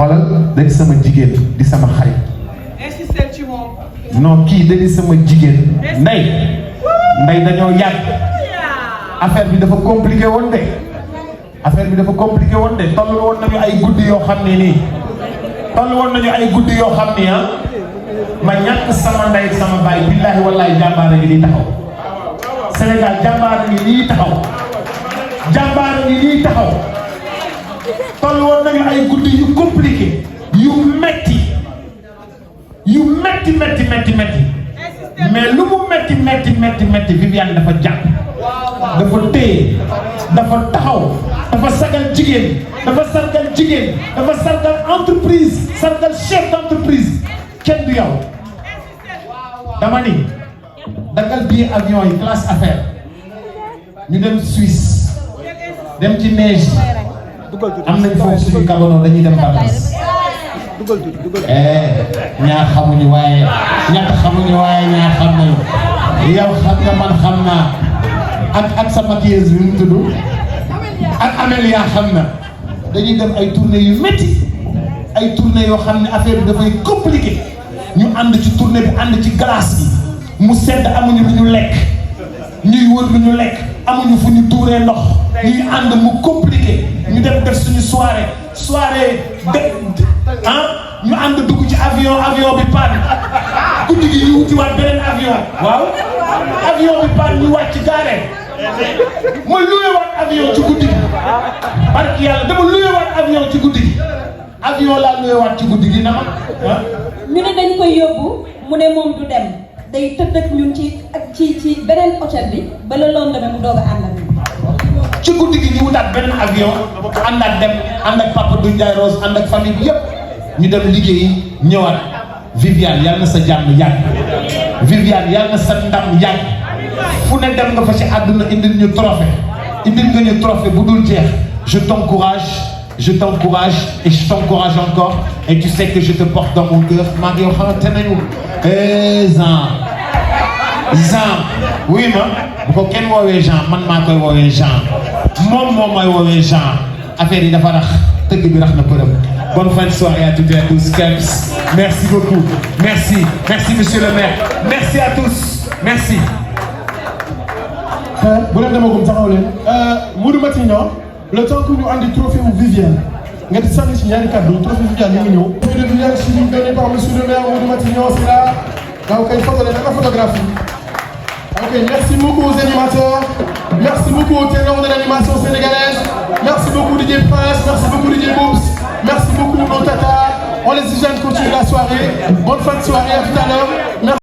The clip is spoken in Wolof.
xoolal da di sama jigéen di sama xarit. insistel ci moom. non kii da di sama jigéen. Ndey dañoo yàgg. affaire bi dafa compliqué woon de. toll woon nañu ay guddi yoo xam ne nii. ma ñàkk sama ndey ak sama baay billaahi wallaahi jàmbaar a ngi nii taxaw. Sénégal jàmbaar a ngi nii taxaw. toll woon nañu ay guddi yu compliqué yu metti mais lu mu metti Viviane dafa jàpp dafa téye dafa taxaw dafa sagal jigéen dafa sargal entreprise sargal chef d'entreprise kenn du yow dama ni dagal billet avion yi classe affaire ñu dem Suisse dem ci neige am nañ foofu suñu kabano dañuy dem vacances ñaar xamuñu waaye ñett xamuñu waaye ñaar xam nañu yow xam nga man xam naa ak sa maquilleuse bi mu tudd ak Amélia xam na dañuy dem ay tournées yu métti ay tournées yoo xam ne affaire bi dafay compliqué ñu ànd ci tournée bi ànd ci glace bi mu sedd amuñu lu ñu lekk ñuy wër lu ñu lekk amuñu fu ñu tuuree ndox ñuy ànd mu compliqué ñu dem def suñu soirée ñu ànd dugg ci avion bi panne guddi gi ñu wutiwaat beneen avion bi panne ñu wàcc gaare ma luyewaat avion ci guddi gi barki yàlla dama luyewaat avion ci guddi gi laa luyewaat ci guddi gi na ma ñu ne dañ koy yóbbu mu ne moom du dem day tëdd ak ñun ci beneen hôtel bi ba le lendemain mu doog a ànd ak ñun. ci guddi gi ñu wutaat beneen avion àndaat dem ànd ak Papa Doudou Ndiaye Rose ànd ak famille bi yëpp ñu dem liggéeyi ñëwaat Viviane yàlla na sa jàmm yàgg Viviane yàlla na sa ndam yàgg fu ne dem nga fa ci àdduna indil nga ñu trophée bu dul jeex je t'encourage et je t'encourage encore et tu sais que je te porte dans mon cœur maa ngi yoo xamante nañu Jean oui ma bu ko kenn woowee Jean man maa koy woowee Jean moom mooy woowee Jean affaire yi dafa rax tëgg bi rax na përëm. Bonne fin de soirée à toutes et à tous. Kebs, merci beaucoup. Merci monsieur le maire. Merci à tous. Merci. bu leen demagum taxaw leen Modou Matignon le temps que ñu andi trophée wu Viviane nga di sànni ci ñaari kàddu trophée Viviane ñu ngi ñëw. trophée de Viviane suñu donné par monsieur le maire Modou Matignon c'est là. donc kay photo leen ak photographie. ok merci beaucoup aux animateurs. merci beaucoup aux ténors de l'animation sénégalaise. merci beaucoup DJ Prince, merci beaucoup DJ Boubs. Merci beaucoup nos tatas. On les exige de continuer la soirée. Bonne fin de soirée, à tout à l'heure.